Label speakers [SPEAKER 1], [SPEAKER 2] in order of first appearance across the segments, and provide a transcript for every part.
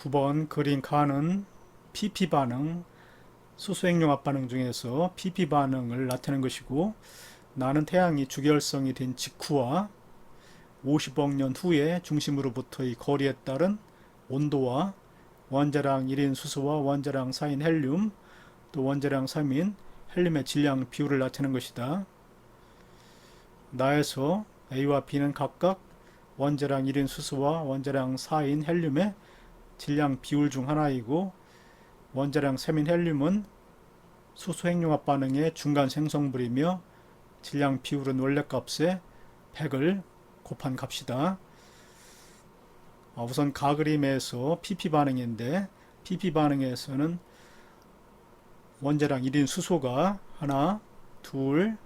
[SPEAKER 1] 9번 그린 칸은 PP 반응, 수소행융합 반응 중에서 PP 반응을 나타낸 것이고, 나는 태양이 주결성이 된 직후와 50억 년 후에 중심으로부터의 거리에 따른 온도와 원자량 1인 수소와 원자량 4인 헬륨, 또 원자량 3인 헬륨의 질량 비율을 나타낸 것이다. 나에서 A와 B는 각각 원자량 1인 수소와 원자량 4인 헬륨의 질량 비율 중 하나이고, 원자량 3인 헬륨은 수소 핵융합 반응의 중간 생성물이며 질량 비율은 원래값에 100을 곱한 값이다. 우선 가그림에서 PP 반응인데, PP 반응에서는 원자량 1인 수소가 하나, 둘,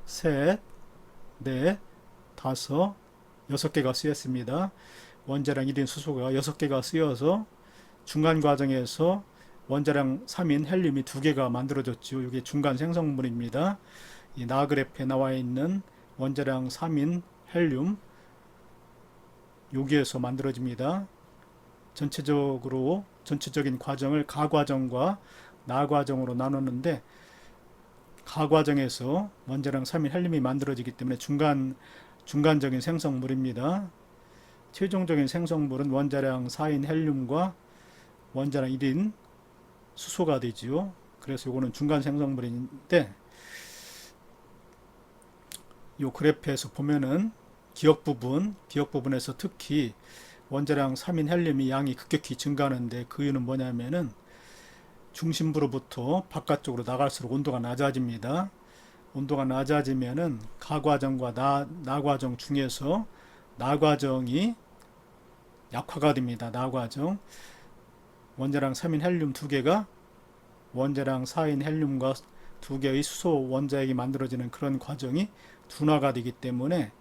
[SPEAKER 1] 셋, 넷, 다섯, 6개가 쓰였습니다. 원자량 1인 수소가 6개가 쓰여서 중간 과정에서 원자량 3인 헬륨이 2개가 만들어졌죠. 이게 중간 생성물입니다. 이 나그래프에 나와 있는 원자량 3인 헬륨 여기에서 만들어집니다. 전체적인 과정을 가과정과 나과정으로 나눴는데, 가과정에서 원자량 3인 헬륨이 만들어지기 때문에 중간적인 생성물입니다. 최종적인 생성물은 원자량 4인 헬륨과 원자량 1인 수소가 되지요. 그래서 이거는 중간 생성물인데, 이 그래프에서 보면은 기억 부분에서 특히 원자량 3인 헬륨이 양이 급격히 증가하는데, 그 이유는 뭐냐면은 중심부로부터 바깥쪽으로 나갈수록 온도가 낮아집니다. 온도가 낮아지면은 가과정과 나과정 중에서 나과정이 약화가 됩니다. 나과정. 원자량 3인 헬륨 2개가 원자량 4인 헬륨과 2개의 수소 원자액이 만들어지는 그런 과정이 둔화가 되기 때문에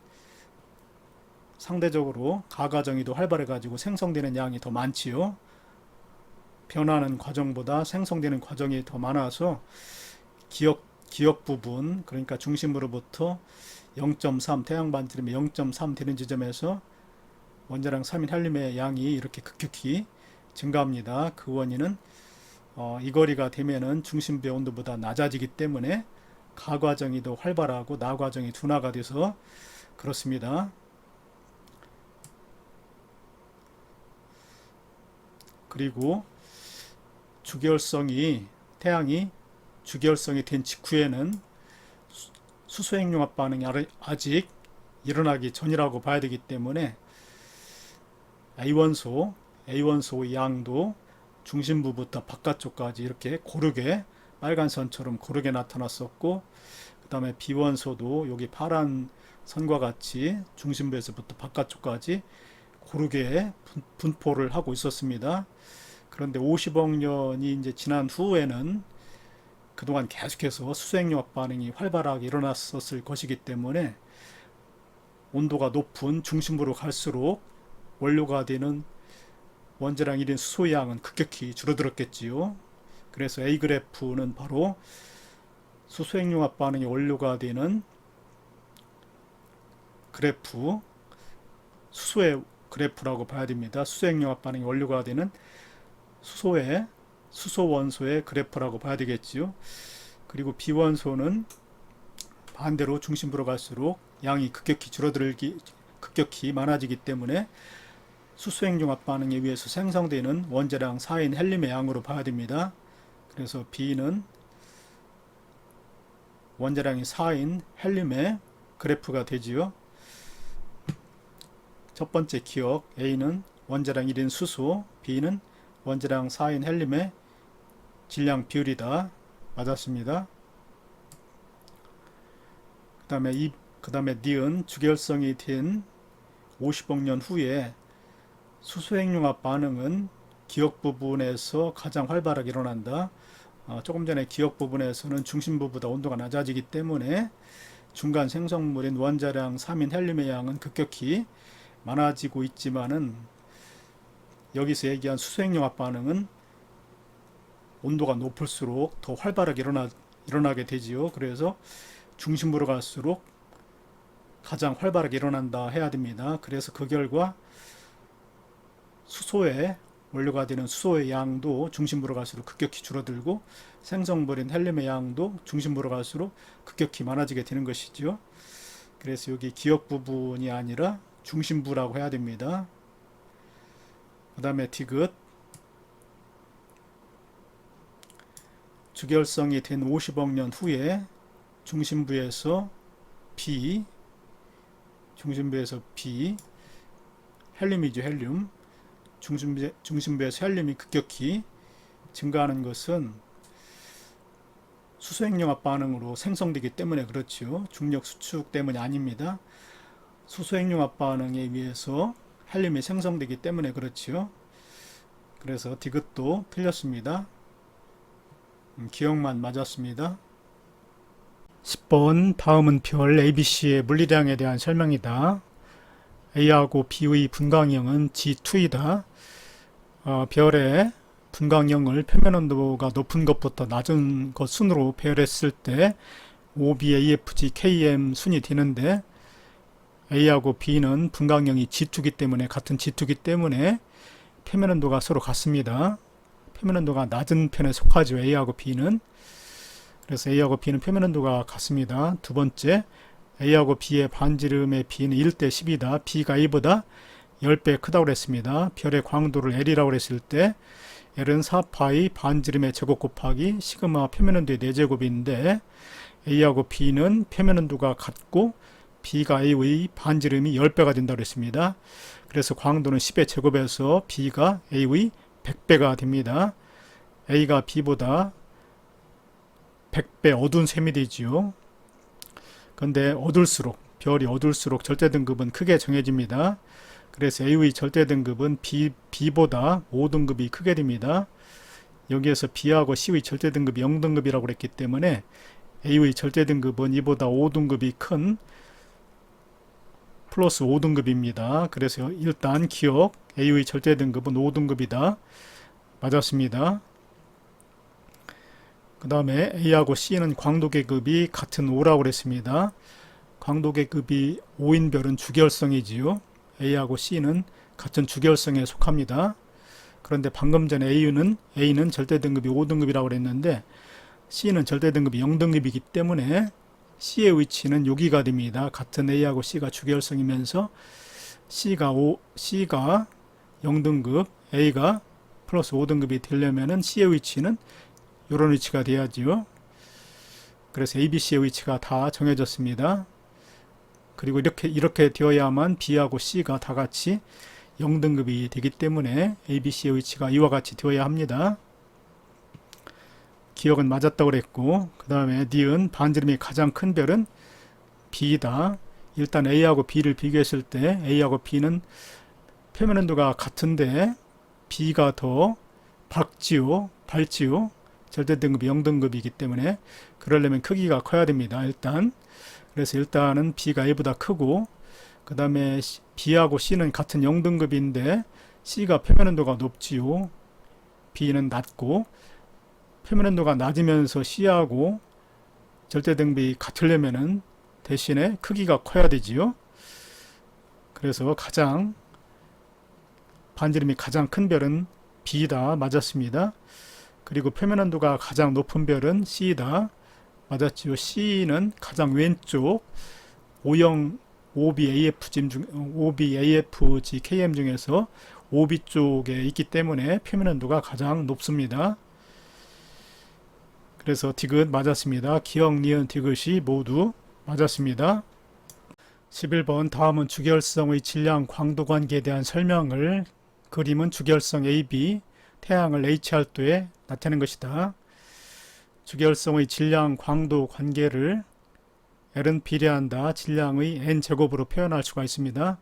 [SPEAKER 1] 상대적으로 가과정이 더 활발해가지고 생성되는 양이 더 많지요. 변하는 과정보다 생성되는 과정이 더 많아서 기억 부분, 그러니까 중심으로부터 0.3, 태양 반지름이 0.3 되는 지점에서 원자량 3인 헬륨의 양이 이렇게 급격히 증가합니다. 그 원인은 이 거리가 되면은 중심부의 온도보다 낮아지기 때문에 가과정이 더 활발하고 나과정이 둔화가 돼서 그렇습니다. 그리고 태양이 주결성이 된 직후에는 수소핵융합 반응이 아직 일어나기 전이라고 봐야 되기 때문에 A원소의 양도 중심부부터 바깥쪽까지 이렇게 고르게 빨간 선처럼 고르게 나타났었고, 그 다음에 B원소도 여기 파란 선과 같이 중심부에서부터 바깥쪽까지 고르게 분포를 하고 있었습니다. 그런데 50억 년이 이제 지난 후에는 그동안 계속해서 수소핵융합 반응이 활발하게 일어났었을 것이기 때문에 온도가 높은 중심부로 갈수록 원료가 되는 원자량 1인 수소의 양은 급격히 줄어들었겠지요. 그래서 A 그래프는 바로 수소핵융합 반응이 원료가 되는 그래프, 수소의 그래프라고 봐야 됩니다. 수소핵융합 반응이 원료가 되는 수소 원소의 그래프라고 봐야 되겠지요. 그리고 B원소는 반대로 중심부로 갈수록 양이 급격히 많아지기 때문에 수소핵융합 반응에 의해서 생성되는 원자량 4인 헬륨의 양으로 봐야 됩니다. 그래서 B는 원자량이 4인 헬륨의 그래프가 되지요. 첫 번째 기억, A는 원자량 1인 수소, B는 원자량 4인 헬륨의 질량 비율이다. 맞았습니다. 그 다음에 D은 주결성이 된 50억 년 후에 수소핵융합 반응은 기억 부분에서 가장 활발하게 일어난다. 조금 전에 기억 부분에서는 중심부보다 온도가 낮아지기 때문에 중간 생성물인 원자량 3인 헬륨의 양은 급격히 많아지고 있지만은, 여기서 얘기한 수소핵융합 반응은 온도가 높을수록 더 활발하게 일어나게 되지요. 그래서 중심부로 갈수록 가장 활발하게 일어난다 해야 됩니다. 그래서 그 결과 수소의 원료가 되는 수소의 양도 중심부로 갈수록 급격히 줄어들고 생성물인 헬륨의 양도 중심부로 갈수록 급격히 많아지게 되는 것이죠. 그래서 여기 기억 부분이 아니라 중심부라고 해야 됩니다. 그 다음에 디귿, 주결성이 된 50억 년 후에 중심부에서 B, 헬륨이죠, 헬륨. 중심부에서 헬륨이 급격히 증가하는 것은 수소핵융합 반응으로 생성되기 때문에 그렇지요. 중력 수축 때문이 아닙니다. 수소핵융합 반응에 의해서 헬륨이 생성되기 때문에 그렇지요. 그래서 디귿도 틀렸습니다. 기억만 맞았습니다. 10번 다음은 별 ABC의 물리량에 대한 설명이다. A하고 B의 분광형은 G2이다. 별의 분광형을 표면 온도가 높은 것부터 낮은 것 순으로 배열했을 때 OB, AFG, KM 순이 되는데 A하고 B는 분광형이 G2기 때문에 같은 G2기 때문에 표면 온도가 서로 같습니다. 표면 온도가 낮은 편에 속하죠. A하고 B는. 그래서 A하고 B는 표면 온도가 같습니다. 두 번째, A하고 B의 반지름의 B는 1대 10이다. B가 A보다 10배 크다고 그랬습니다. 별의 광도를 L이라고 그랬을 때 L은 4파이 반지름의 제곱 곱하기 시그마 표면 온도의 4제곱인데 A하고 B는 표면 온도가 같고 B가 A의 반지름이 10배가 된다고 그랬습니다. 그래서 광도는 10의 제곱에서 B가 A의 100배가 됩니다. A가 B보다 100배 어두운 셈이 되지요. 그런데 별이 어둘수록 절대 등급은 크게 정해집니다. 그래서 A의 절대 등급은 B보다 5등급이 크게 됩니다. 여기에서 B하고 C의 절대 등급이 0등급이라고 그랬기 때문에 A의 절대 등급은 이보다 5등급이 큰 플러스 5등급입니다. 그래서 일단 기억, A의 절대 등급은 5등급이다. 맞았습니다. 그 다음에 A하고 C는 광도 계급이 같은 5라고 그랬습니다. 광도 계급이 5인 별은 주결성이지요. A하고 C는 같은 주결성에 속합니다. 그런데 방금 전에 A는 절대 등급이 5등급이라고 그랬는데 C는 절대 등급이 0등급이기 때문에 C의 위치는 여기가 됩니다. 같은 A하고 C가 주결성이면서 C가 0등급, A가 플러스 5등급이 되려면은 C의 위치는 이런 위치가 돼야지요. 그래서 A, B, C의 위치가 다 정해졌습니다. 그리고 이렇게 되어야만 B하고 C가 다 같이 0등급이 되기 때문에 A, B, C의 위치가 이와 같이 되어야 합니다. 기억은 맞았다고 그랬고, 그 다음에 니은 반지름이 가장 큰 별은 B다. 일단 A하고 B를 비교했을 때 A하고 B는 표면 온도가 같은데 B가 더 밝지요. 절대 등급이 0등급이기 때문에 그러려면 크기가 커야 됩니다. 그래서 일단은 B가 A보다 크고, 그 다음에 B하고 C는 같은 0등급인데 C가 표면 온도가 높지요. B는 낮고, 표면 온도가 낮으면서 C하고 절대 등급이 같으려면은 대신에 크기가 커야 되지요. 그래서 반지름이 가장 큰 별은 B다. 맞았습니다. 그리고 표면 온도가 가장 높은 별은 C다. 맞았지요. C는 가장 왼쪽 OB, AFG, KM 중에서 OB 쪽에 있기 때문에 표면 온도가 가장 높습니다. 그래서 디귿 맞았습니다. 기억, 니은, 디귿이 모두 맞았습니다. 11번 다음은 주결성의 질량 광도 관계에 대한 설명을, 그림은 주결성 AB, 태양을 HR도에 나타내는 것이다. 주결성의 질량 광도 관계를 L은 비례한다 질량의 n제곱으로 표현할 수가 있습니다.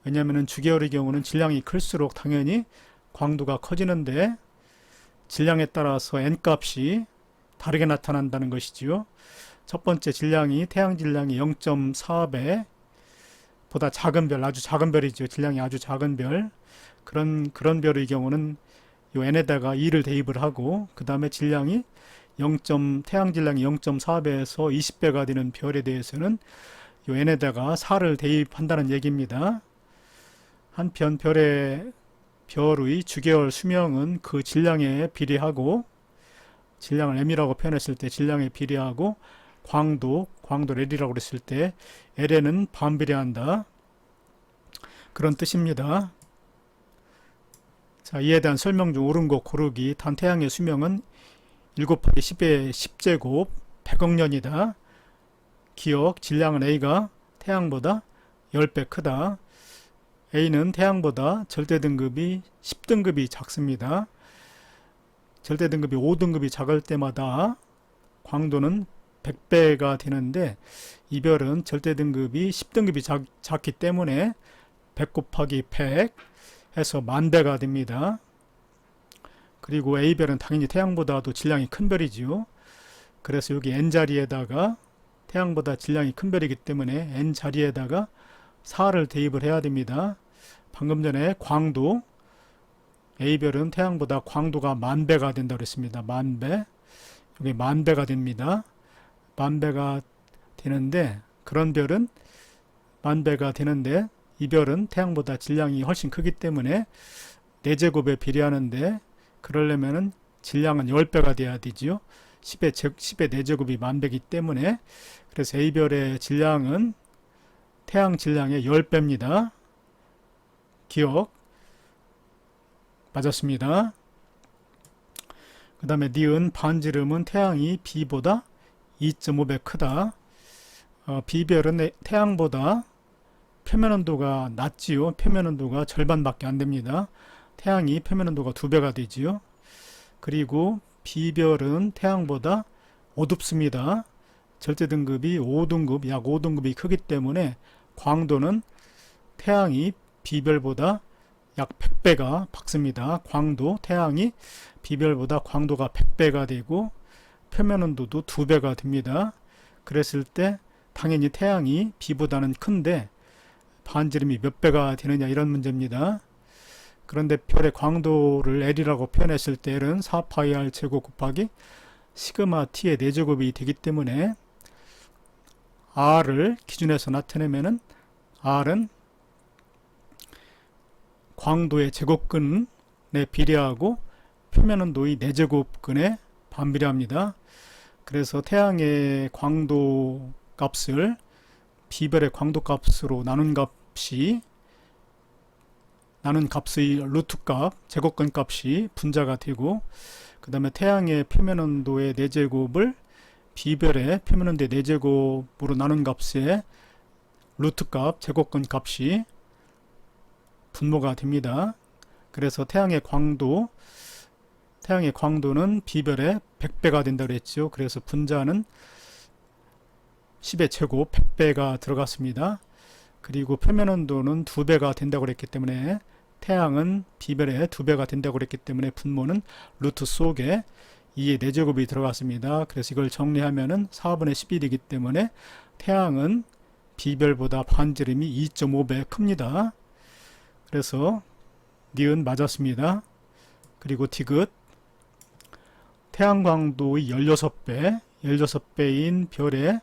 [SPEAKER 1] 왜냐하면 주계열의 경우는 질량이 클수록 당연히 광도가 커지는데 질량에 따라서 n값이 다르게 나타난다는 것이지요. 첫 번째 질량이 태양 질량이 0.4배 보다 작은 별, 아주 작은 별이죠. 질량이 아주 작은 별, 그런 별의 경우는 요 n에다가 2를 대입을 하고, 그 다음에 질량이 태양 질량이 0.4배에서 20배가 되는 별에 대해서는 요 n에다가 4를 대입한다는 얘기입니다. 한편 별의 별의 주계열 수명은 그 질량에 비례하고, 질량을 m이라고 표현했을 때 질량에 비례하고, 광도를 L이라고 그랬을 때 L에는 반비례한다. 그런 뜻입니다. 자, 이에 대한 설명 중 옳은 거 고르기. 단태양의 수명은 1 곱하기 10의 10제곱 100억 년이다. 기억, 질량은 A가 태양보다 10배 크다. A는 태양보다 절대 등급이 10등급이 작습니다. 절대 등급이 5등급이 작을 때마다 광도는 100배가 되는데, 이 별은 절대 등급이 10등급이 작기 때문에 100 곱하기 100 해서 10,000배가 됩니다. 그리고 A별은 당연히 태양보다도 질량이 큰 별이지요. 그래서 여기 n자리에다가 태양보다 질량이 큰 별이기 때문에 n자리에다가 4를 대입을 해야 됩니다. 방금 전에 광도, A별은 태양보다 광도가 10,000배가 된다고 했습니다. 10,000배. 여기 10,000배가 됩니다. 10,000배가 되는데, 그런 별은 10,000배가 되는데, 이 별은 태양보다 질량이 훨씬 크기 때문에 4제곱에 비례하는데, 그러려면은 질량은 10배가 돼야 되지요. 10의 4제곱이 10,000배이기 때문에, 그래서 A별의 질량은 태양 질량의 10배입니다. 기억. 맞았습니다. 그 다음에 니은 반지름은 태양이 B보다 2.5배 크다. B별은 태양보다 표면 온도가 낮지요. 표면 온도가 절반밖에 안 됩니다. 태양이 표면 온도가 2배가 되지요. 그리고 B별은 태양보다 어둡습니다. 절대 등급이 5등급, 약 5등급이 크기 때문에 광도는 태양이 B별보다 약 100배가 밝습니다. 광도, 태양이 B별보다 광도가 100배가 되고 표면 온도도 2배가 됩니다. 그랬을 때 당연히 태양이 B보다는 큰데 반지름이 몇 배가 되느냐, 이런 문제입니다. 그런데 별의 광도를 L이라고 표현했을 때 L은 4파이 R 제곱 곱하기 시그마 T의 4제곱이 되기 때문에 R을 기준에서 나타내면은 R은 광도의 제곱근에 비례하고 표면 온도의 4제곱근에 반비례합니다. 그래서 태양의 광도 값을 B별의 광도 값으로 나눈 값의 루트 값, 제곱근 값이 분자가 되고, 그 다음에 태양의 표면 온도의 4제곱을 B별의 표면 온도의 4제곱으로 나눈 값의 루트 값, 제곱근 값이 분모가 됩니다. 그래서 태양의 광도는 B별의 100배가 된다고 했죠. 그래서 분자는 10의 제곱 100배가 들어갔습니다. 그리고 표면 온도는 2배가 된다고 했기 때문에 태양은 B별의 2배가 된다고 했기 때문에 분모는 루트 속에 2의 4제곱이 들어갔습니다. 그래서 이걸 정리하면은 4분의 11이기 때문에 태양은 B별보다 반지름이 2.5배 큽니다. 그래서 니은 맞았습니다. 그리고 디귿, 태양광도의 16배인 별의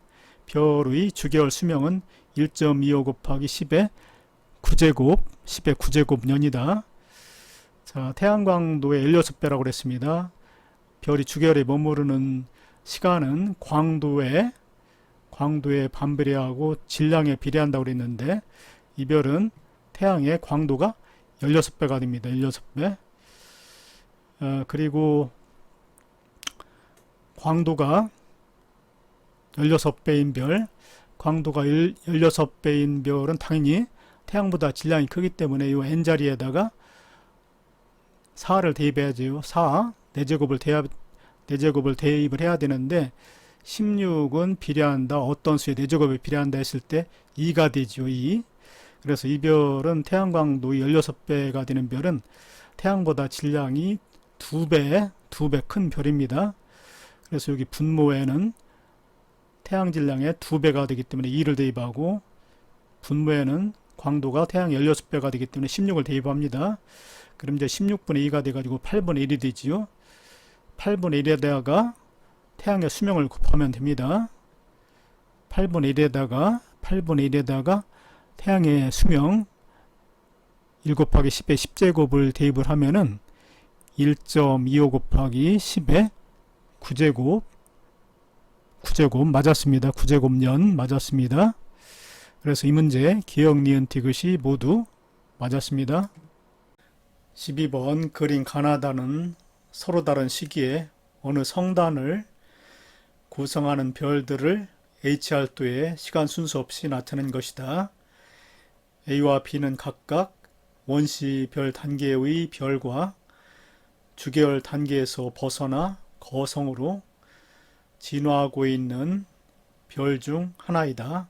[SPEAKER 1] 주계열 수명은 1.25 곱하기 10의 9제곱 년이다. 자, 태양광도의 16배라고 그랬습니다. 별이 주계열에 머무르는 시간은 광도에 반비례하고 질량에 비례한다고 그랬는데, 이 별은 태양의 광도가 16배가 됩니다. 16배. 그리고 광도가 16배인 별, 광도가 16배인 별은 당연히 태양보다 질량이 크기 때문에 이 n자리에다가 4를 대입해야죠. 4, 4제곱을 대입을 해야 되는데 16은 비례한다. 어떤 수의 4제곱에 비례한다 했을 때 2가 되죠. 2. 그래서 이 별은 태양광도의 16배가 되는 별은 태양보다 질량이 2배 큰 별입니다. 그래서 여기 분모에는 태양 질량의 2배가 되기 때문에 2를 대입하고, 분모에는 광도가 태양 16배가 되기 때문에 16을 대입합니다. 그럼 이제 16분의 2가 돼가지고 8분의 1이 되지요. 8분의 1에다가 태양의 수명을 곱하면 됩니다. 8분의 1에다가 태양의 수명 1 곱하기 10의 10제곱을 대입을 하면은 1.25 곱하기 10의 9제곱 9제곱 맞았습니다. 9제곱년 맞았습니다. 그래서 이 문제 기역, 니은, 디귿이 모두 맞았습니다. 12번 그린 가나다는 서로 다른 시기에 어느 성단을 구성하는 별들을 HR도의 시간 순서 없이 나타낸 것이다. A와 B는 각각 원시별 단계의 별과 주계열 단계에서 벗어나 거성으로 진화하고 있는 별 중 하나이다.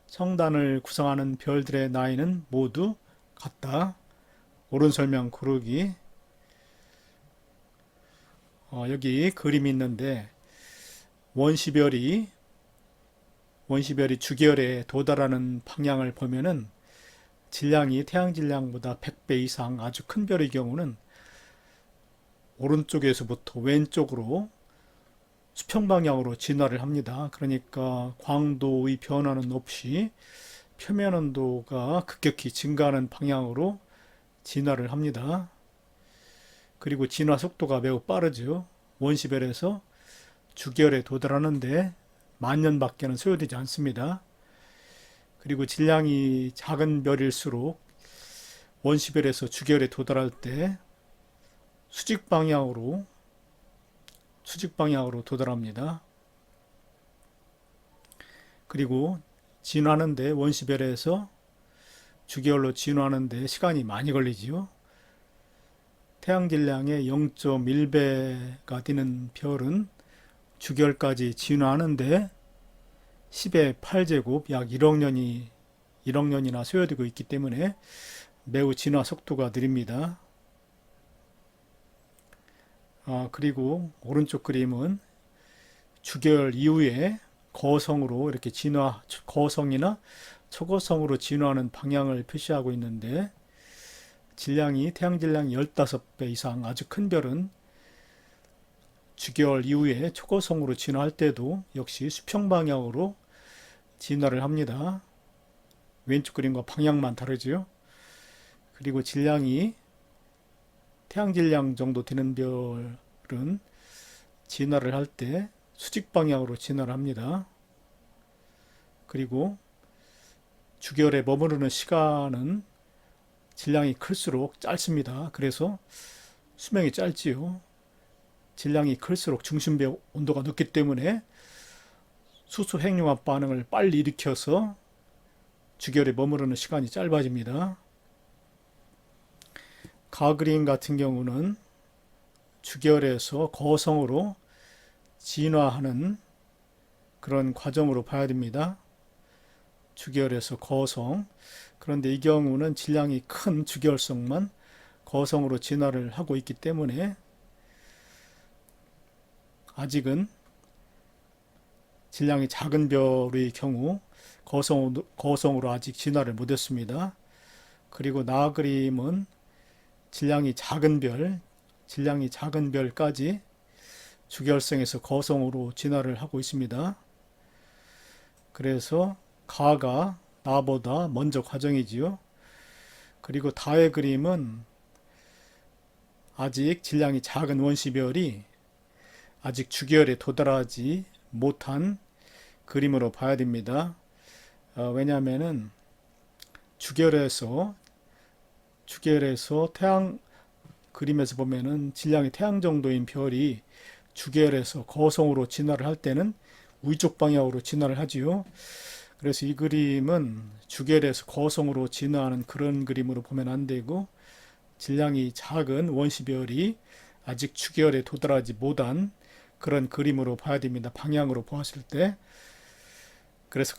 [SPEAKER 1] 성단을 구성하는 별들의 나이는 모두 같다. 옳은 설명 고르기. 여기 그림이 있는데 원시별이 주계열에 도달하는 방향을 보면은 질량이 태양 질량보다 100배 이상 아주 큰 별의 경우는 오른쪽에서부터 왼쪽으로 수평 방향으로 진화를 합니다. 그러니까 광도의 변화는 없이 표면 온도가 급격히 증가하는 방향으로 진화를 합니다. 그리고 진화 속도가 매우 빠르죠. 원시별에서 주계열에 도달하는데 만년밖에는 소요되지 않습니다. 그리고 질량이 작은 별일수록 원시별에서 주계열에 도달할 때 수직 방향으로 도달합니다. 그리고 진화하는데 원시별에서 주계열로 진화하는데 시간이 많이 걸리지요. 태양 질량의 0.1배가 되는 별은 주계열까지 진화하는데 10의 8제곱 약 1억년이나 소요되고 있기 때문에 매우 진화 속도가 느립니다. 그리고 오른쪽 그림은 주계열 이후에 거성으로 이렇게 거성이나 초거성으로 진화하는 방향을 표시하고 있는데 태양 질량이 15배 이상 아주 큰 별은 주계열 이후에 초거성으로 진화할 때도 역시 수평 방향으로 진화를 합니다. 왼쪽 그림과 방향만 다르지요. 그리고 태양 질량 정도 되는 별은 진화를 할 때 수직 방향으로 진화를 합니다. 그리고 주계열에 머무르는 시간은 질량이 클수록 짧습니다. 그래서 수명이 짧지요. 질량이 클수록 중심배 온도가 높기 때문에 수소 핵융합 반응을 빨리 일으켜서 주계열에 머무르는 시간이 짧아집니다. 가그린 같은 경우는 주계열에서 거성으로 진화하는 그런 과정으로 봐야 됩니다. 주계열에서 거성. 그런데 이 경우는 질량이 큰 주계열성만 거성으로 진화를 하고 있기 때문에 아직은 질량이 작은 별의 경우 거성으로 아직 진화를 못했습니다. 그리고 나 그림은 질량이 작은 별까지 주계열성에서 거성으로 진화를 하고 있습니다. 그래서 가가 나보다 먼저 과정이지요. 그리고 다의 그림은 아직 질량이 작은 원시별이 아직 주계열에 도달하지 못한 그림으로 봐야 됩니다. 왜냐하면은 주계열에서 태양 그림에서 보면은 질량이 태양 정도인 별이 주계열에서 거성으로 진화를 할 때는 위쪽 방향으로 진화를 하지요. 그래서 이 그림은 주계열에서 거성으로 진화하는 그런 그림으로 보면 안 되고 질량이 작은 원시별이 아직 주계열에 도달하지 못한 그런 그림으로 봐야 됩니다. 방향으로 보았을 때. 그래서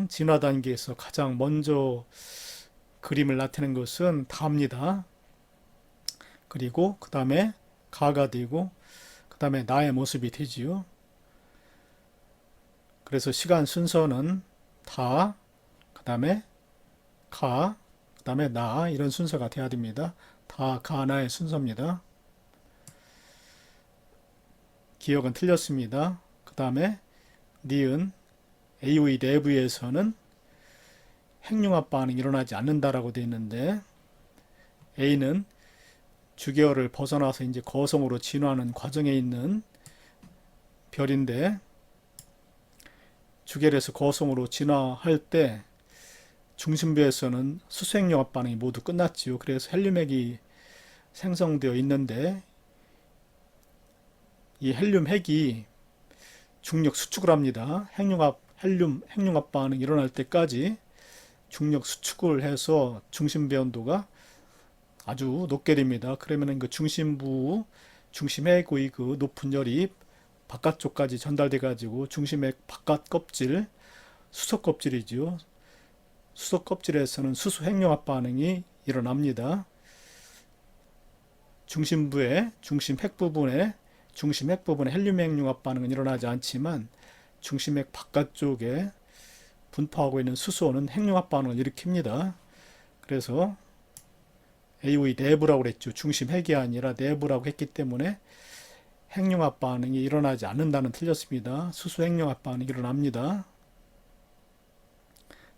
[SPEAKER 1] 진화 단계에서 가장 먼저 그림을 나타낸 것은 다입니다. 그리고 그 다음에 가가 되고 그 다음에 나의 모습이 되지요. 그래서 시간 순서는 다, 그 다음에 가, 그 다음에 나 이런 순서가 돼야 됩니다. 다, 가, 나의 순서입니다. 기억은 틀렸습니다. 그 다음에 니은 A의 내부에서는 핵융합 반응이 일어나지 않는다라고 되어 있는데, A는 주계열을 벗어나서 이제 거성으로 진화하는 과정에 있는 별인데, 주계열에서 거성으로 진화할 때 중심부에서는 수소핵융합 반응이 모두 끝났지요. 그래서 헬륨핵이 생성되어 있는데, 이 헬륨 핵이 중력 수축을 합니다. 핵융합 반응이 일어날 때까지 중력 수축을 해서 중심배 온도가 아주 높게 됩니다. 그러면 그 중심핵의 그 높은 열이 바깥쪽까지 전달돼 가지고 중심핵 바깥 껍질, 수소 껍질이지요. 수소 껍질에서는 수소 핵융합 반응이 일어납니다. 중심핵 부분에 헬륨 핵융합 반응은 일어나지 않지만 중심핵 바깥쪽에 분포하고 있는 수소는 핵융합 반응을 일으킵니다. 그래서 A의 내부라고 그랬죠. 중심핵이 아니라 내부라고 했기 때문에 핵융합 반응이 일어나지 않는다는 틀렸습니다. 수소 핵융합 반응이 일어납니다.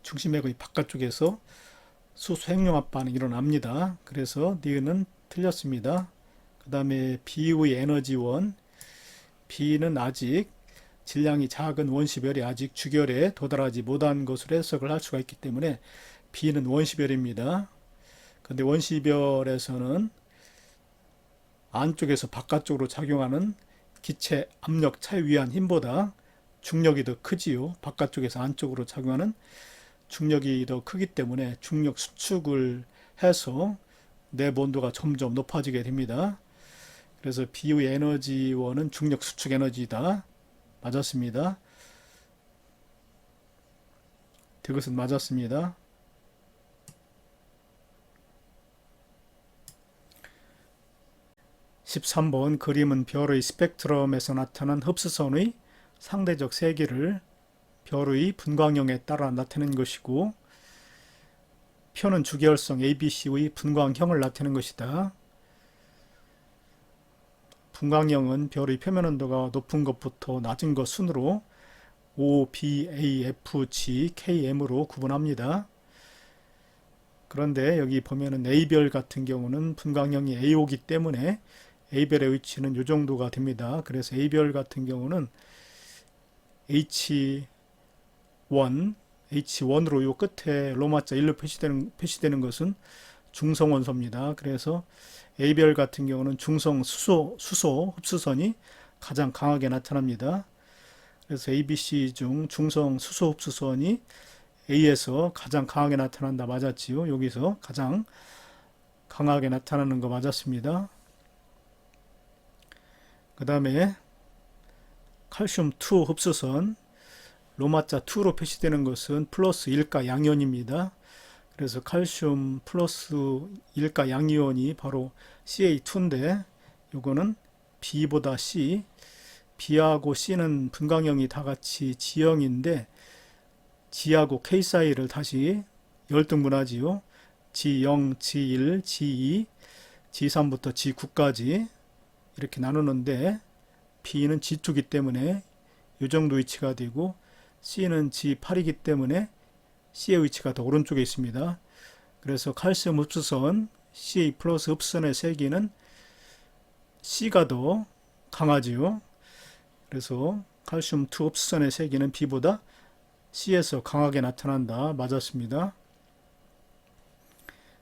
[SPEAKER 1] 중심핵의 바깥쪽에서 수소 핵융합 반응이 일어납니다. 그래서 니은은 틀렸습니다. 그 다음에 B의 에너지원, B는 아직 질량이 작은 원시별이 아직 주결에 도달하지 못한 것으로 해석을 할 수가 있기 때문에 B는 원시별입니다. 근데 원시별에서는 안쪽에서 바깥쪽으로 작용하는 기체 압력 차에 의한 힘보다 중력이 더 크지요. 바깥쪽에서 안쪽으로 작용하는 중력이 더 크기 때문에 중력 수축을 해서 내부 온도가 점점 높아지게 됩니다. 그래서 B의 에너지원은 중력 수축 에너지다. 맞았습니다. 이것은 맞았습니다. 13번 그림은 별의 스펙트럼에서 나타난 흡수선의 상대적 세기를 별의 분광형에 따라 나타낸 것이고, 표는 주계열성 ABC의 분광형을 나타낸 것이다. 분광형은 별의 표면 온도가 높은 것부터 낮은 것 순으로 O, B, A, F, G, Km으로 구분합니다. 그런데 여기 보면은 A별 같은 경우는 분광형이 A5기 때문에 A별의 위치는 이 정도가 됩니다. 그래서 A별 같은 경우는 H1으로 요 끝에 로마자 1로 표시되는 것은 중성 원소입니다. 그래서 A별 같은 경우는 중성 수소 흡수선이 가장 강하게 나타납니다. 그래서 ABC 중 중성 수소 흡수선이 A에서 가장 강하게 나타난다. 맞았지요? 여기서 가장 강하게 나타나는 거 맞았습니다. 그 다음에 칼슘 2 흡수선, 로마자 2로 표시되는 것은 플러스 1가 양이온입니다. 그래서 칼슘 플러스 1가 양이온이 바로 CA2인데, 요거는 B보다 C, B하고 C는 분광형이 다 같이 G형인데 G하고 K 사이를 다시 열등분하지요. G0, G1, G2, G3부터 G9까지 이렇게 나누는데, B는 G2이기 때문에 이 정도 위치가 되고, C는 G8이기 때문에 C의 위치가 더 오른쪽에 있습니다. 그래서 칼슘 흡수선 CA 플러스 흡수선의 세기는 C가 더 강하지요. 그래서 칼슘 2 흡수선의 세기는 B보다 C에서 강하게 나타난다. 맞았습니다.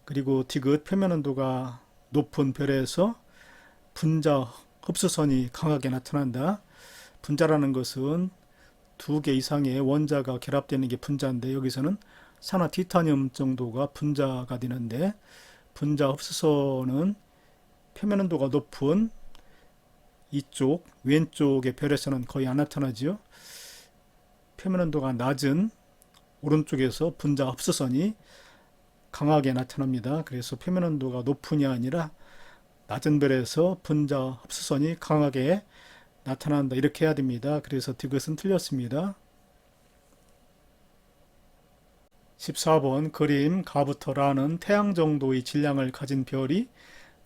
[SPEAKER 1] 그리고 디귿 표면 온도가 높은 별에서 분자 흡수선이 강하게 나타난다. 분자라는 것은 2개 이상의 원자가 결합되는 게 분자인데, 여기서는 산화 티타늄 정도가 분자가 되는데, 분자 흡수선은 표면 온도가 높은 이쪽 왼쪽의 별에서는 거의 안 나타나지요. 표면 온도가 낮은 오른쪽에서 분자 흡수선이 강하게 나타납니다. 그래서 표면 온도가 높은이 아니라 낮은 별에서 분자 흡수선이 강하게 나타난다. 이렇게 해야 됩니다. 그래서 디귿은 틀렸습니다. 14번 그림 가부터 라는 태양 정도의 질량을 가진 별이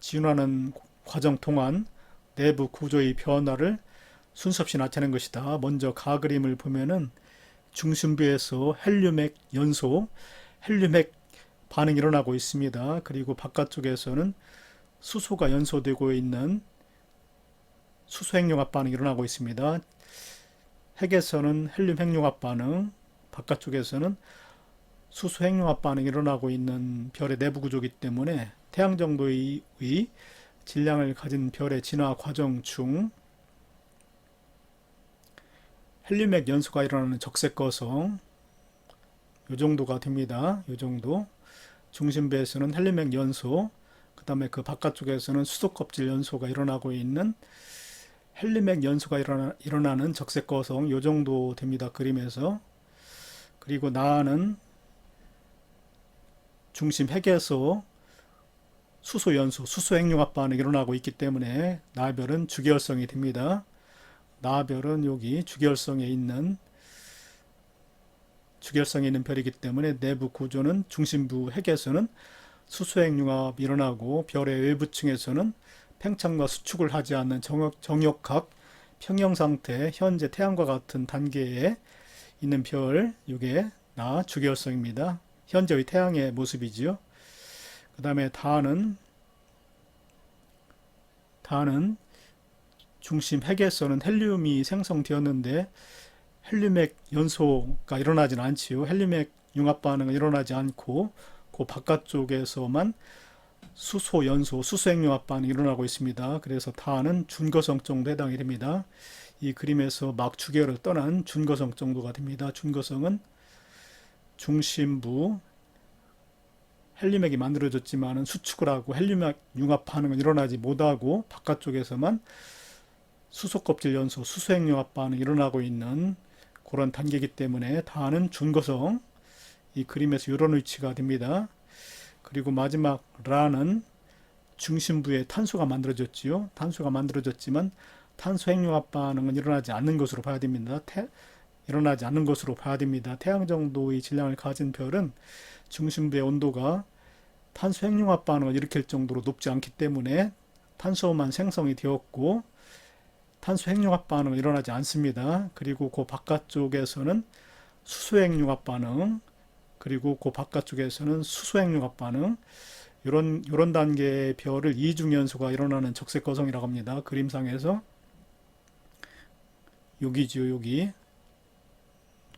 [SPEAKER 1] 진화하는 과정 동안 내부 구조의 변화를 순서 없이 나타낸 것이다. 먼저 가 그림을 보면은 중심부에서 헬륨핵 연소, 헬륨핵 반응이 일어나고 있습니다. 그리고 바깥쪽에서는 수소가 연소되고 있는 수소핵융합 반응이 일어나고 있습니다. 핵에서는 헬륨 핵융합 반응, 바깥쪽에서는 수소 핵융합 반응이 일어나고 있는 별의 내부 구조이기 때문에 태양 정도의 질량을 가진 별의 진화 과정 중 헬륨핵 연소가 일어나는 적색거성 요 정도가 됩니다. 요 정도. 중심부에서는 헬륨핵 연소, 그 다음에 그 바깥쪽에서는 수소껍질 연소가 일어나고 있는 헬륨핵 연소가 일어나는 적색거성 요 정도 됩니다. 그림에서. 그리고 나는 중심 핵에서 수소 연소, 수소 핵융합 반응이 일어나고 있기 때문에 나별은 주계열성이 됩니다. 나별은 여기 주계열성에 있는 별이기 때문에 내부 구조는 중심부 핵에서는 수소 핵융합이 일어나고 별의 외부층에서는 팽창과 수축을 하지 않는 정역학 평형 상태, 현재 태양과 같은 단계에 있는 별, 이게 주계열성입니다. 현재의 태양의 모습이지요. 그 다음에 다는 중심 핵에서는 헬륨이 생성되었는데 헬륨핵 연소가 일어나진 않지요. 헬륨핵 융합 반응은 일어나지 않고 그 바깥쪽에서만 수소 연소, 수소핵 융합 반응이 일어나고 있습니다. 그래서 다는 준거성 정도 해당이 됩니다. 이 그림에서 막 주계열을 떠난 준거성 정도가 됩니다. 준거성은 중심부 헬륨핵이 만들어졌지만 수축을 하고 헬륨핵 융합 반응은 일어나지 못하고 바깥쪽에서만 수소껍질 연소, 수소핵 융합 반응이 일어나고 있는 그런 단계이기 때문에 다는 준거성, 이 그림에서 이런 위치가 됩니다. 그리고 마지막 라는 중심부에 탄소가 만들어졌지요. 탄소가 만들어졌지만 탄소 핵융합 반응은 일어나지 않는 것으로 봐야 됩니다. 태양 정도의 질량을 가진 별은 중심부의 온도가 탄소 핵융합 반응을 일으킬 정도로 높지 않기 때문에 탄소만 생성이 되었고 탄소 핵융합 반응은 일어나지 않습니다. 그리고 그 바깥쪽에서는 수소 핵융합 반응, 그리고 그 바깥쪽에서는 수소 핵융합 반응, 이런 단계의 별을 이중연소가 일어나는 적색거성이라고 합니다. 그림상에서 여기지요. 여기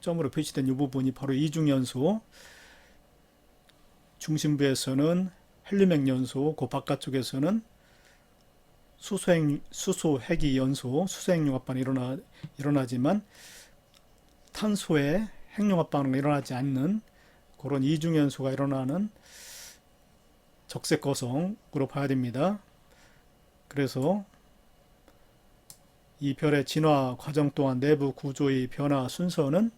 [SPEAKER 1] 점으로 표시된 이 부분이 바로 이중연소, 중심부에서는 헬륨핵 연소, 그 바깥쪽에서는 수소 핵이 연소, 수소 핵융합 반응이 일어나지만 탄소의 핵융합 반응이 일어나지 않는 그런 이중연소가 일어나는 적색거성으로 봐야 됩니다. 그래서 이 별의 진화 과정 또한 내부 구조의 변화 순서는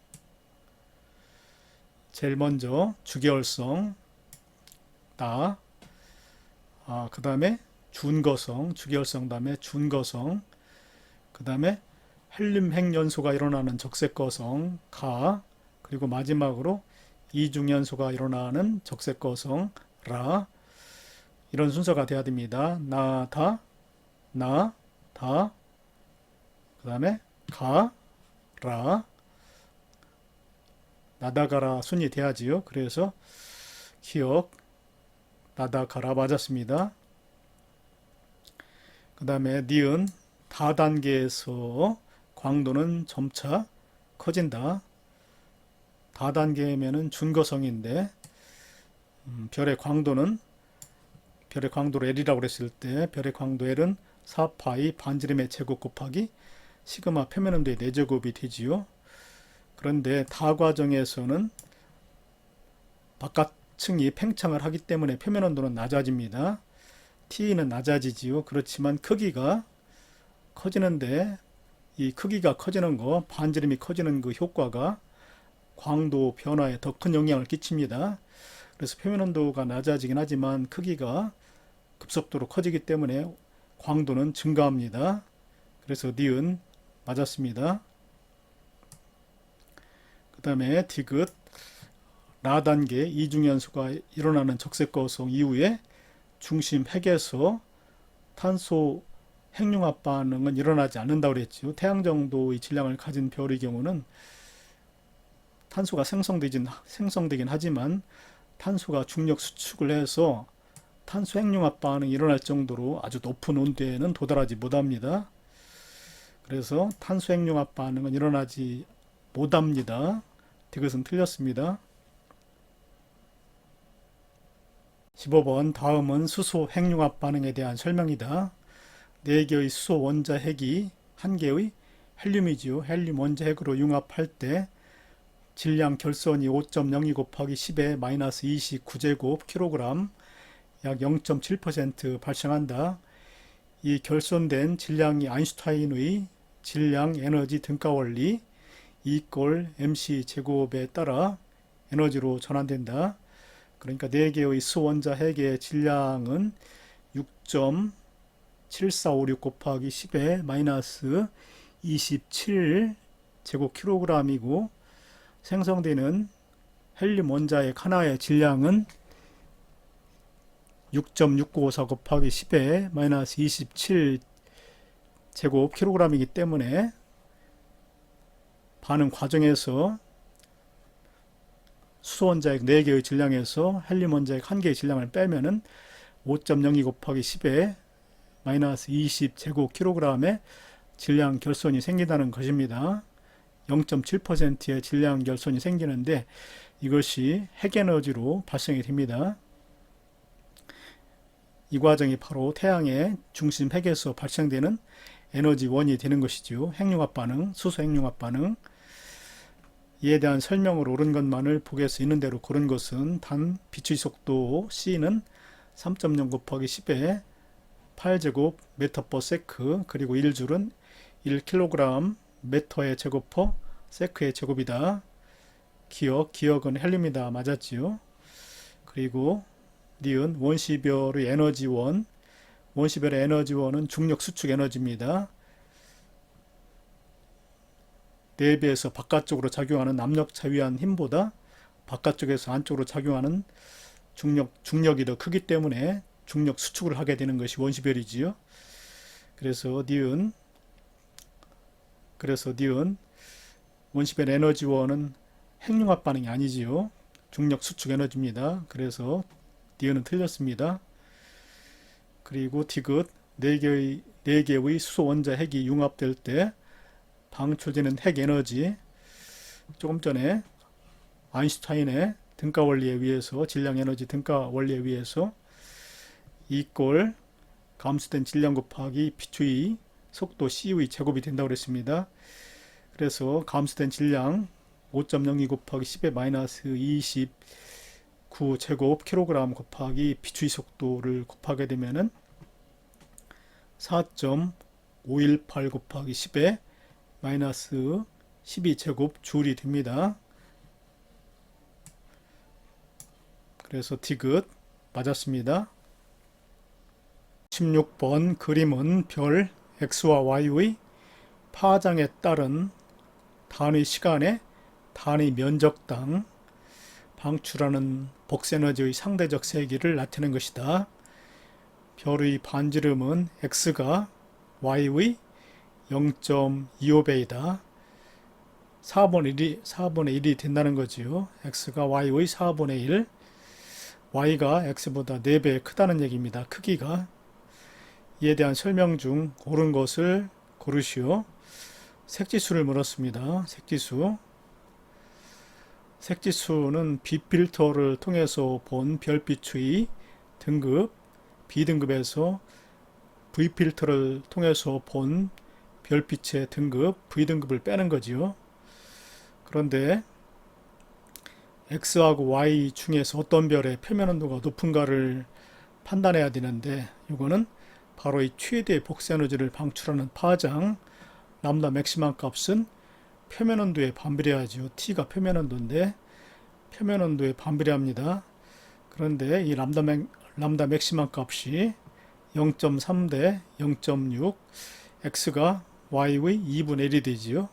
[SPEAKER 1] 제일 먼저 주계열성, 그 다음에 준거성, 주계열성 다음에 준거성, 그 다음에 헬륨핵 연소가 일어나는 적색거성, 그리고 마지막으로 이중연소가 일어나는 적색거성, 이런 순서가 돼야 됩니다. 그 다음에 나다가라 순이 돼야지요. 그래서 기억, 나다가라 맞았습니다. 그 다음에 니은 다단계에서 광도는 점차 커진다. 다단계면은 준거성인데 별의 광도를 L이라고 그랬을 때 별의 광도 L은 4파이 반지름의 제곱 곱하기 시그마 표면온도의 4제곱이 되지요. 그런데 다 과정에서는 바깥층이 팽창을 하기 때문에 표면온도는 낮아집니다. T는 낮아지지요. 그렇지만 크기가 커지는데 이 크기가 커지는 거, 반지름이 커지는 그 효과가 광도 변화에 더 큰 영향을 끼칩니다. 그래서 표면온도가 낮아지긴 하지만 크기가 급속도로 커지기 때문에 광도는 증가합니다. 그래서 니은 맞았습니다. 그 다음에 디귿 라단계 이중연소가 일어나는 적색거성 이후에 중심 핵에서 탄소 핵융합 반응은 일어나지 않는다고 그랬죠. 태양 정도의 질량을 가진 별의 경우는 탄소가 생성되긴 하지만 탄소가 중력 수축을 해서 탄소 핵융합 반응이 일어날 정도로 아주 높은 온도에는 도달하지 못합니다. 그래서 탄소 핵융합 반응은 일어나지 못합니다. 이것은 틀렸습니다. 15번 다음은 수소 핵융합 반응에 대한 설명이다. 4개의 수소 원자 핵이 1개의 헬륨이지요. 헬륨 원자 핵으로 융합할 때 질량 결선이 5.02 곱하기 10의 마이너스 29제곱 킬로그램 약 0.7% 발생한다. 이 결손된 질량이 아인슈타인의 질량 에너지 등가 원리 E = mc 제곱에 따라 에너지로 전환된다. 그러니까 4개의 수원자 핵의 질량은 6.7456 곱하기 10의 마이너스 27 제곱킬로그램이고 생성되는 헬륨 원자핵 하나의 질량은 6.6954 곱하기 10의 마이너스 27 제곱킬로그램이기 때문에 반응 과정에서 수소 원자핵 4개의 질량에서 헬륨 원자핵 1개의 질량을 빼면은 5.02 곱하기 10의 마이너스 20 제곱킬로그램의 질량 결손이 생긴다는 것입니다. 0.7%의 질량 결손이 생기는데 이것이 핵에너지로 발생이 됩니다. 이 과정이 바로 태양의 중심 핵에서 발생되는 에너지원이 되는 것이죠. 핵융합 반응, 수소 핵융합 반응. 이에 대한 설명을 옳은 것만을 보기에서 있는 대로 고른 것은 단 빛의 속도 C는 3.0 곱하기 10의 8제곱 메터 퍼 세크 그리고 1줄은 1kg 메터의 제곱 퍼 세크의 제곱이다. 기억은 헬륨이다. 맞았지요. 그리고 니은 원시별의 에너지원 원시별의 에너지원은 중력 수축 에너지입니다. 내부에서 바깥쪽으로 작용하는 압력 차위한 힘보다 바깥쪽에서 안쪽으로 작용하는 중력이 더 크기 때문에 중력 수축을 하게 되는 것이 원시별이지요. 그래서 니은 원시별 에너지원은 핵융합 반응이 아니지요. 중력 수축 에너지입니다. 그래서 니은은 틀렸습니다. 그리고 디귿 4개의 수소 원자 핵이 융합될 때 방출되는 핵 에너지 조금 전에 아인슈타인의 등가 원리에 의해서 질량 에너지 등가 원리에 의해서 E = 감소된 질량 곱하기 빛의 속도 C의 제곱이 된다고 그랬습니다. 그래서 감소된 질량 5.02 곱하기 10의 마이너스 29 제곱 킬로그램 곱하기 빛의 속도를 곱하게 되면은 4.518 곱하기 10의 마이너스 12제곱 줄이 됩니다. 그래서 디귿 맞았습니다. 16번 그림은 별 X와 Y의 파장에 따른 단위 시간에 단위 면적당 방출하는 복사에너지의 상대적 세기를 나타내는 것이다. 별의 반지름은 X가 Y의 0.25배이다. 4분의 1이 된다는 거지요. X가 Y의 4분의 1, Y가 X보다 4배 크다는 얘기입니다. 크기가. 이에 대한 설명 중 옳은 것을 고르시오. 색지수를 물었습니다. 색지수는 빛필터를 통해서 본 별빛의 등급, B등급에서 V필터를 통해서 본 별빛의 등급, V등급을 빼는 거지요. 그런데 X하고 Y 중에서 어떤 별의 표면 온도가 높은가를 판단해야 되는데 이거는 바로 이 최대 복사에너지를 방출하는 파장 람다 맥시멈 값은 표면 온도에 반비례하죠. T가 표면 온도인데 표면 온도에 반비례합니다. 그런데 이 람다 맥시멈 값이 0.3 대 0.6 X가 Y의 2분의 1이 되지요.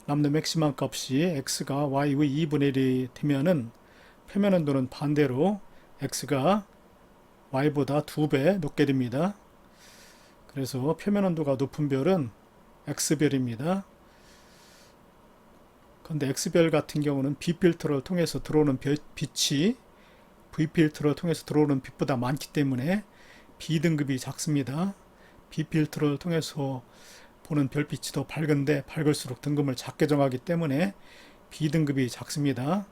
[SPEAKER 1] 람다 맥시멈 값이 X가 Y의 2분의 1이 되면은 표면 온도는 반대로 X가 Y보다 2배 높게 됩니다. 그래서 표면 온도가 높은 별은 X별입니다. 그런데 X별 같은 경우는 B필터를 통해서 들어오는 빛이 V필터를 통해서 들어오는 빛보다 많기 때문에 B등급이 작습니다. B필터를 통해서 보는 별빛이 더 밝은데 밝을수록 등급을 작게 정하기 때문에 B등급이 작습니다.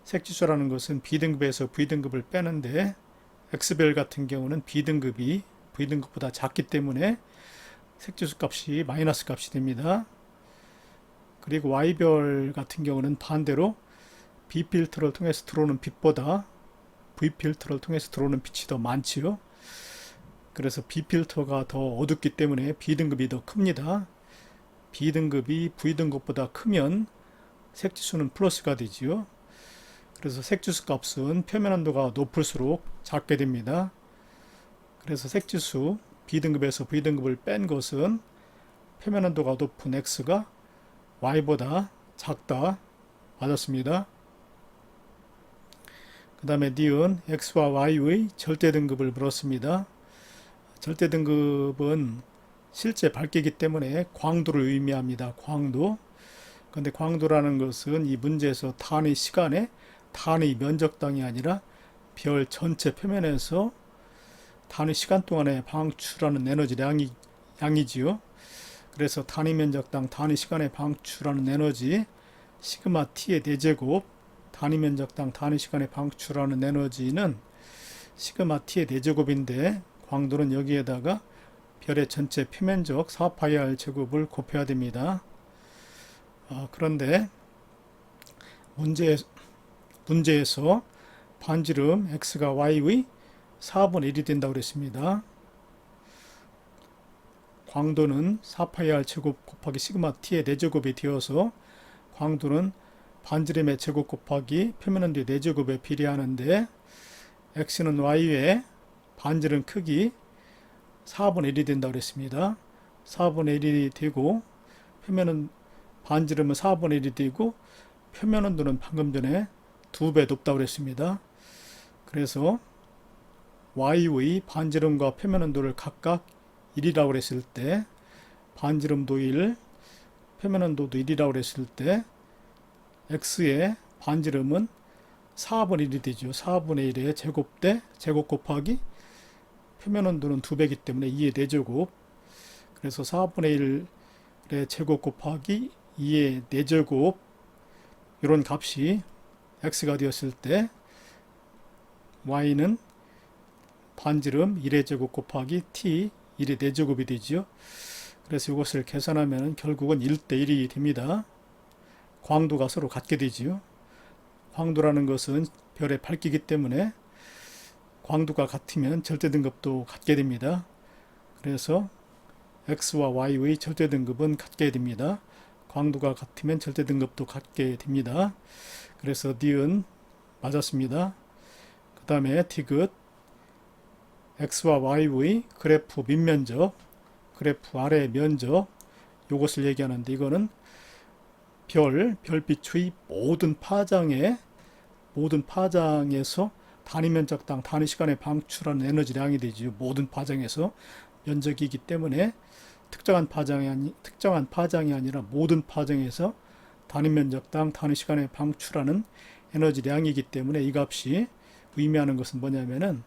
[SPEAKER 1] 색지수라는 것은 B등급에서 V등급을 빼는데 X별 같은 경우는 B등급이 V등급보다 작기 때문에 색지수 값이 마이너스 값이 됩니다. 그리고 Y별 같은 경우는 반대로 B필터를 통해서 들어오는 빛보다 V필터를 통해서 들어오는 빛이 더 많지요. 그래서 B필터가 더 어둡기 때문에 B등급이 더 큽니다. B등급이 V등급보다 크면 색지수는 플러스가 되지요. 그래서 색지수 값은 표면 온도가 높을수록 작게 됩니다. 그래서 색지수 B등급에서 V등급을 뺀 것은 표면 온도가 높은 X가 Y보다 작다. 맞았습니다. 그 다음에 니은 X와 Y의 절대 등급을 물었습니다. 절대 등급은 실제 밝기이기 때문에 광도를 의미합니다. 광도. 그런데 광도라는 것은 이 문제에서 단위 시간에 단위 면적당이 아니라 별 전체 표면에서 단위 시간 동안에 방출하는 에너지 양이지요. 그래서 단위 면적당 단위 시간에 방출하는 에너지 시그마 t의 4제곱 단위 면적당 단위 시간에 방출하는 에너지는 시그마 t의 4제곱인데 광도는 여기에다가 별의 전체 표면적 4파이R 제곱을 곱해야 됩니다. 그런데 문제에서 반지름 x가 y의 4분의 1이 된다고 그랬습니다. 광도는 4파이R 제곱 곱하기 시그마 t의 4제곱이 되어서 광도는 반지름의 제곱 곱하기 표면온도의 4제곱에 비례하는데 x는 y의 반지름 크기 4분의 1이 된다고 그랬습니다. 4분의 1이 되고 표면은 반지름은 4분의 1이 되고 표면 온도는 방금 전에 2배 높다고 그랬습니다. 그래서 y의 반지름과 표면 온도를 각각 1이라고 그랬을 때 반지름도 1, 표면 온도도 1이라고 그랬을 때 x의 반지름은 4분의 1이 되죠. 4분의 1의 제곱 대 제곱 곱하기 표면 온도는 2배이기 때문에 2의 4제곱. 그래서 4분의 1의 제곱 곱하기 2의 4제곱 이런 값이 x가 되었을 때 y는 반지름 1의 제곱 곱하기 t 1의 4제곱이 되지요. 그래서 이것을 계산하면 결국은 1대1이 됩니다. 광도가 서로 같게 되지요. 광도라는 것은 별의 밝기이기 때문에 광도가 같으면 절대 등급도 같게 됩니다. 그래서 x와 y의 절대 등급은 같게 됩니다. 광도가 같으면 절대 등급도 같게 됩니다. 그래서 니은 맞았습니다. 그 다음에 디귿 x와 y의 그래프 밑면적, 그래프 아래 면적 이것을 얘기하는데 이거는 별빛의 모든 파장에서 단위 면적당 단위 시간에 방출하는 에너지량이 되죠. 모든 파장에서 면적이기 때문에 특정한 파장이 아니라 모든 파장에서 단위 면적당 단위 시간에 방출하는 에너지량이기 때문에 이 값이 의미하는 것은 뭐냐면은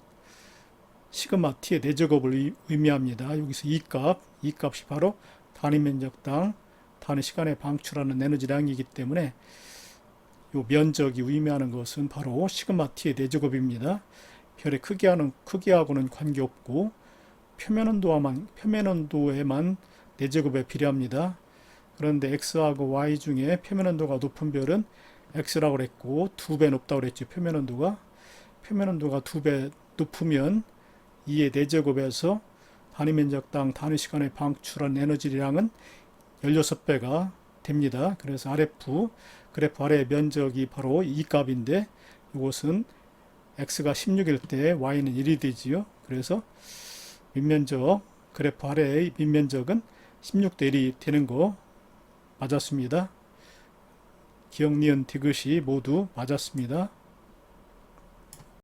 [SPEAKER 1] 시그마 t의 4제곱을 의미합니다. 여기서 이 값이 바로 단위 면적당 단위 시간에 방출하는 에너지량이기 때문에 이 면적이 의미하는 것은 바로 시그마 t의 4제곱입니다. 별의 크기하고는 관계없고 표면 온도에만 4제곱에 비례합니다. 그런데 x하고 y 중에 표면 온도가 높은 별은 x라고 그랬고 2배 높다고 그랬죠. 표면 온도가 2배 높으면 2의 4제곱에서 단위 면적당 단위 시간에 방출한 에너지량은 16배가 됩니다. 그래서 그래프 아래의 면적이 바로 이 값인데 이것은 x가 16일 때 y는 1이 되지요. 그래서 그래프 아래의 밑면적은 16대 1이 되는 거 맞았습니다. 기억, 니은, 디귿이 모두 맞았습니다.